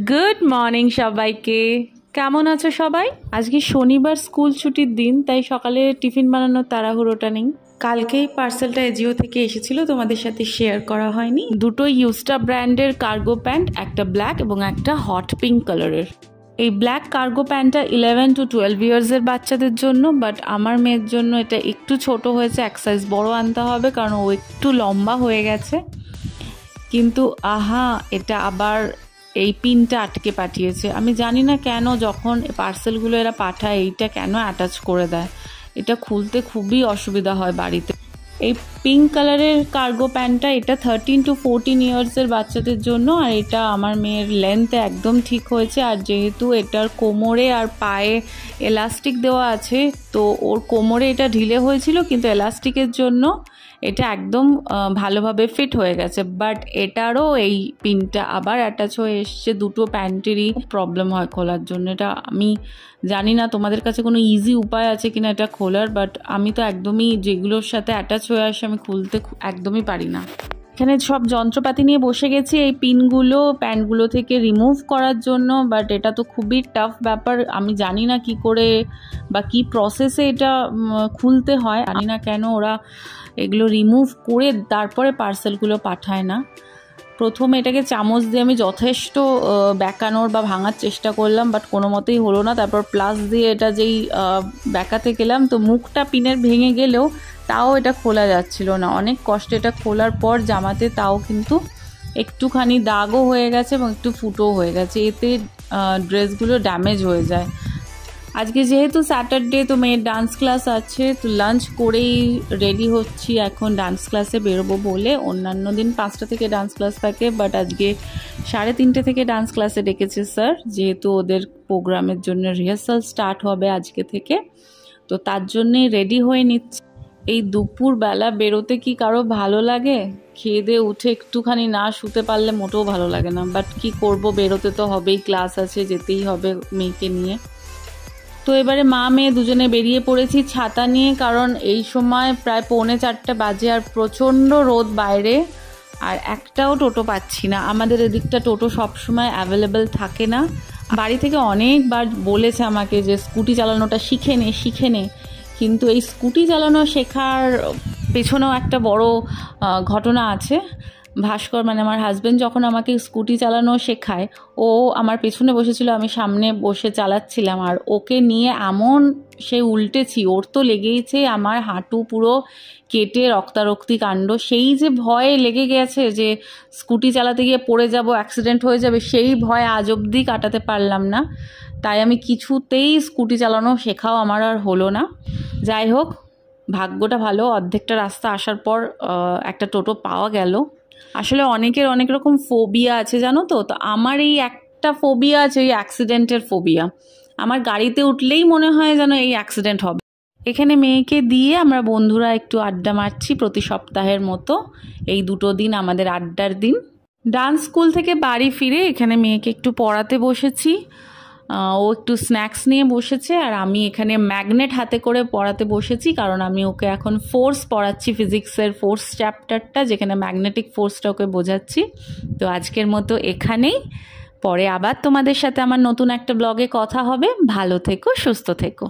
Good morning সবাইকে। কেমন আছো সবাই? আজকে শনিবার, স্কুল ছুটির দিন, তাই সকালে টিফিন বানানোর তাড়াহুড়োটা নেই। কালকেই পার্সেলটা এজিও থেকে এসেছিল, তোমাদের সাথে শেয়ার করা হয়নি। দুটো ইউস্টা ব্র্যান্ডের কার্গো প্যান্ট, একটা ব্ল্যাক এবং একটা হট পিঙ্ক কালারের। এই ব্ল্যাক কার্গো প্যান্টটা 11 to 12 ইয়ার্সের বাচ্চাদের জন্য, বাট আমার মেয়ের জন্য এটা একটু ছোট হয়েছে, এক সাইজ বড় আনতে হবে কারণ ও একটু লম্বা হয়ে গেছে। কিন্তু এটা আবার এই পিনটা আটকে পাঠিয়েছে। আমি জানি না কেন যখন পার্সেলগুলো এরা পাঠায় এইটা কেন অ্যাটাচ করে দেয়, এটা খুলতে খুবই অসুবিধা হয় বাড়িতে। এই পিঙ্ক কালারের কার্গো প্যান্টটা এটা 13 to 14 ইয়ার্সের বাচ্চাদের জন্য, আর এটা আমার মেয়ের লেন্থ একদম ঠিক হয়েছে। আর যেহেতু এটার কোমরে আর পায়ে এলাস্টিক দেওয়া আছে, তো ওর কোমরে এটা ঢিলে হয়েছিল, কিন্তু এলাস্টিকের জন্য এটা একদম ভালোভাবে ফিট হয়ে গেছে। বাট এটারও এই পিনটা আবার অ্যাটাচ হয়ে এসছে। দুটো প্যান্টেরই প্রবলেম হয় খোলার জন্য। এটা আমি জানি না তোমাদের কাছে কোনো ইজি উপায় আছে কিনা এটা খোলার, বাট আমি তো একদমই যেগুলোর সাথে অ্যাটাচ হয়ে আসে আমি খুলতে একদমই পারি না। এখানে সব যন্ত্রপাতি নিয়ে বসে গেছি এই পিনগুলো প্যান্টগুলো থেকে রিমুভ করার জন্য, বাট এটা তো খুবই টাফ ব্যাপার। আমি জানি না কি করে বা কি প্রসেসে এটা খুলতে হয়। জানি না কেন ওরা এগুলো রিমুভ করে তারপরে পার্সেলগুলো পাঠায় না। প্রথমে এটাকে চামচ দিয়ে আমি যথেষ্ট বেঁকানোর বা ভাঙার চেষ্টা করলাম, বাট কোনো মতেই হলো না। তারপর প্লাস দিয়ে এটা যেই বেঁকাতে গেলাম, তো মুখটা পিনের ভেঙে গেলেও তাও এটা খোলা যাচ্ছিল না। অনেক কষ্টে এটা খোলার পর জামাতে তাও কিন্তু একটুখানি দাগও হয়ে গেছে এবং একটু ফুটোও হয়ে গেছে। এতে ড্রেসগুলো ড্যামেজ হয়ে যায়। আজকে যেহেতু স্যাটারডে, তো মেয়ের ডান্স ক্লাস আছে, তো লাঞ্চ করেই রেডি হচ্ছি এখন ডান্স ক্লাসে বেরোবো বলে। অন্যান্য দিন 5টা থেকে ডান্স ক্লাস থাকে, বাট আজকে 3:30 থেকে ডান্স ক্লাসে ডেকেছে স্যার, যেহেতু ওদের প্রোগ্রামের জন্য রিহার্সাল স্টার্ট হবে আজকে থেকে, তো তার জন্যেই রেডি হয়ে নিচ্ছি। এই দুপুরবেলা বেরোতে কি কারো ভালো লাগে? খেয়ে দিয়ে উঠে একটুখানি না শুতে পারলে মোটেও ভালো লাগে না, বাট কি করব, বেরোতে তো হবেই, ক্লাস আছে, যেতেই হবে মেয়েকে নিয়ে। তো এবারে মা মেয়ে দুজনে বেরিয়ে পড়েছি ছাতা নিয়ে, কারণ এই সময় প্রায় 3:45 বাজে আর প্রচণ্ড রোদ বাইরে, আর একটাও টোটো পাচ্ছি না। আমাদের এদিকটা টোটো সবসময় অ্যাভেলেবেল থাকে না। বাড়ি থেকে অনেকবার বলেছে আমাকে যে স্কুটি চালানোটা শিখে নে, কিন্তু এই স্কুটি চালানো শেখার পেছনেও একটা বড় ঘটনা আছে। ভাস্কর মানে আমার হাজব্যান্ড যখন আমাকে স্কুটি চালানো শেখায়, ও আমার পেছনে বসেছিল, আমি সামনে বসে চালাচ্ছিলাম, আর ওকে নিয়ে এমন সে উল্টেছি, ওর তো লেগেইছে আমার হাঁটু পুরো কেটে রক্তারক্তি কাণ্ড। সেই যে ভয়ে লেগে গেছে যে স্কুটি চালাতে গিয়ে পড়ে যাব, অ্যাক্সিডেন্ট হয়ে যাবে, সেই ভয় আজ অবধি কাটাতে পারলাম না। তাই আমি কিছুতেই স্কুটি চালানো শেখাও আমার আর হলো না। যাই হোক, ভাগ্যটা ভালো, অর্ধেকটা রাস্তা আসার পর একটা টোটো পাওয়া গেল। আসলে অনেকের অনেক রকম ফোবিয়া আছে জানো তো, তো আমার এই একটা ফোবিয়া আছে, এই অ্যাক্সিডেন্টের ফোবিয়া। আমার গাড়িতে উঠলেই মনে হয় যেন এই অ্যাক্সিডেন্ট হবে। এখানে মেয়েকে দিয়ে আমরা বন্ধুরা একটু আড্ডা মারছি প্রতি সপ্তাহের মতো। এই 2 দিন আমাদের আড্ডার দিন। ডান্স স্কুল থেকে বাড়ি ফিরে এখানে মেয়েকে একটু পড়াতে বসেছি। ও একটু স্ন্যাক্স নিয়ে বসেছে, আর আমি এখানে ম্যাগনেট হাতে করে পড়াতে বসেছি, কারণ আমি ওকে এখন ফোর্স পড়াচ্ছি, ফিজিক্সের ফোর্স চ্যাপ্টারটা, যেখানে ম্যাগনেটিক ফোর্সটা ওকে বোঝাচ্ছি। তো আজকের মতো এখানেই, পরে আবার তোমাদের সাথে আমার নতুন একটা ব্লগে কথা হবে। ভালো থেকো, সুস্থ থেকো।